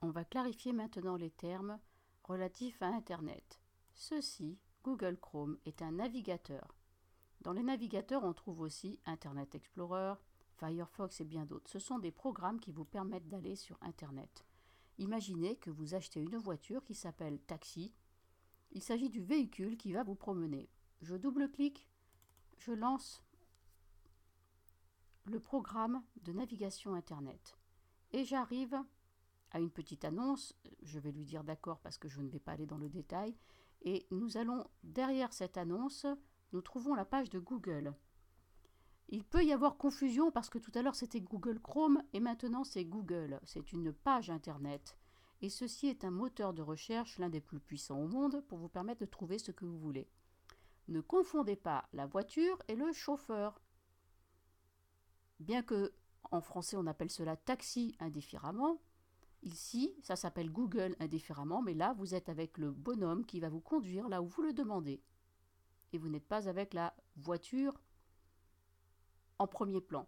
On va clarifier maintenant les termes relatifs à Internet. Ceci, Google Chrome, est un navigateur. Dans les navigateurs, on trouve aussi Internet Explorer, Firefox et bien d'autres. Ce sont des programmes qui vous permettent d'aller sur Internet. Imaginez que vous achetez une voiture qui s'appelle Taxi. Il s'agit du véhicule qui va vous promener. Je double-clique, je lance le programme de navigation Internet. Et j'arrive à une petite annonce. Je vais lui dire d'accord parce que je ne vais pas aller dans le détail. Et nous allons, derrière cette annonce, nous trouvons la page de Google. Il peut y avoir confusion parce que tout à l'heure c'était Google Chrome et maintenant c'est Google. C'est une page Internet. Et ceci est un moteur de recherche, l'un des plus puissants au monde, pour vous permettre de trouver ce que vous voulez. Ne confondez pas la voiture et le chauffeur. Bien que en français on appelle cela taxi indifféremment, ici ça s'appelle Google indifféremment, mais là vous êtes avec le bonhomme qui va vous conduire là où vous le demandez. Et vous n'êtes pas avec la voiture en premier plan.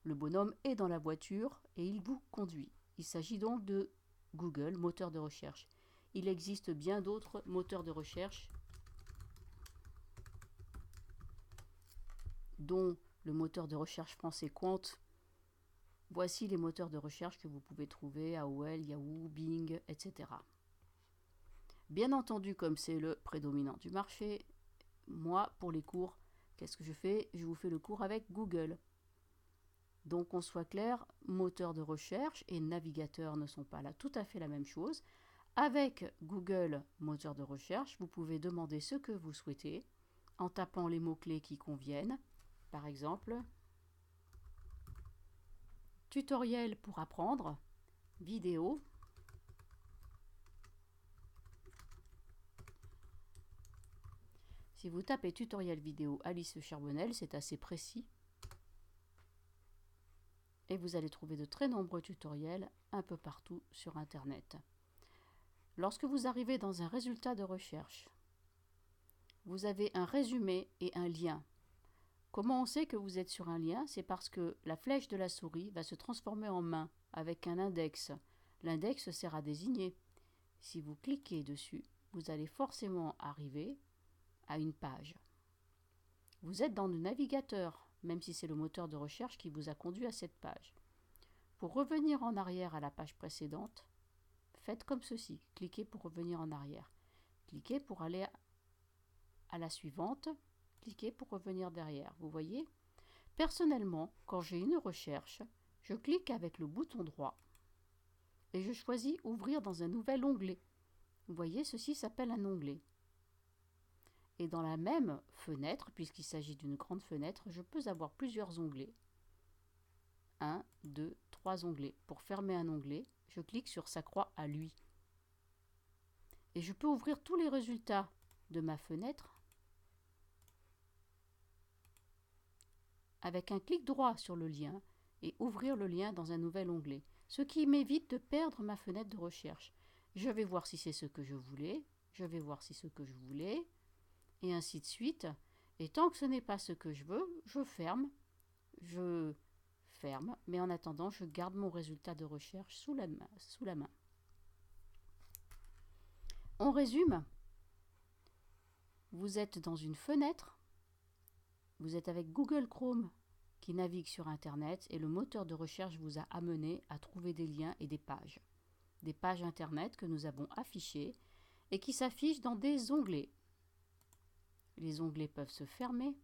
Le bonhomme est dans la voiture et il vous conduit. Il s'agit donc de Google, moteur de recherche. Il existe bien d'autres moteurs de recherche, dont le moteur de recherche français Quant. Voici les moteurs de recherche que vous pouvez trouver, AOL, Yahoo, Bing, etc. Bien entendu, comme c'est le prédominant du marché, moi, pour les cours, qu'est-ce que je fais? Je vous fais le cours avec Google. Donc, qu'on soit clair, moteur de recherche et navigateur ne sont pas là tout à fait la même chose. Avec Google, moteur de recherche, vous pouvez demander ce que vous souhaitez en tapant les mots-clés qui conviennent. Par exemple, tutoriel pour apprendre, vidéo, si vous tapez tutoriel vidéo Alice Charbonnel, c'est assez précis. Et vous allez trouver de très nombreux tutoriels un peu partout sur Internet. Lorsque vous arrivez dans un résultat de recherche, vous avez un résumé et un lien. Comment on sait que vous êtes sur un lien? C'est parce que la flèche de la souris va se transformer en main avec un index. L'index sert à désigner. Si vous cliquez dessus, vous allez forcément arriver à une page. Vous êtes dans le navigateur, même si c'est le moteur de recherche qui vous a conduit à cette page. Pour revenir en arrière à la page précédente, faites comme ceci. Cliquez pour revenir en arrière. Cliquez pour aller à la suivante. Cliquez pour revenir derrière. Vous voyez? Personnellement, quand j'ai une recherche, je clique avec le bouton droit et je choisis Ouvrir dans un nouvel onglet. Vous voyez, ceci s'appelle un onglet. Et dans la même fenêtre, puisqu'il s'agit d'une grande fenêtre, je peux avoir plusieurs onglets. 1, 2, 3 onglets. Pour fermer un onglet, je clique sur sa croix à lui. Et je peux ouvrir tous les résultats de ma fenêtre avec un clic droit sur le lien et ouvrir le lien dans un nouvel onglet, ce qui m'évite de perdre ma fenêtre de recherche. Je vais voir si c'est ce que je voulais, je vais voir si c'est ce que je voulais, et ainsi de suite. Et tant que ce n'est pas ce que je veux, je ferme, mais en attendant, je garde mon résultat de recherche sous la main. On résume. Vous êtes dans une fenêtre, vous êtes avec Google Chrome qui navigue sur Internet et le moteur de recherche vous a amené à trouver des liens et des pages. Des pages Internet que nous avons affichées et qui s'affichent dans des onglets. Les onglets peuvent se fermer.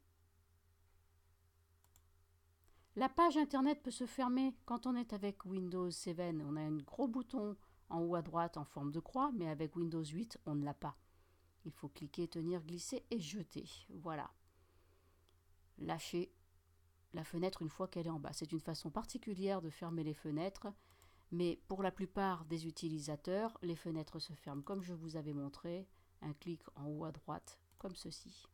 La page Internet peut se fermer quand on est avec Windows 7. On a un gros bouton en haut à droite en forme de croix, mais avec Windows 8, on ne l'a pas. Il faut cliquer, tenir, glisser et jeter. Voilà. Lâcher la fenêtre une fois qu'elle est en bas. C'est une façon particulière de fermer les fenêtres, mais pour la plupart des utilisateurs, les fenêtres se ferment comme je vous avais montré, un clic en haut à droite, comme ceci.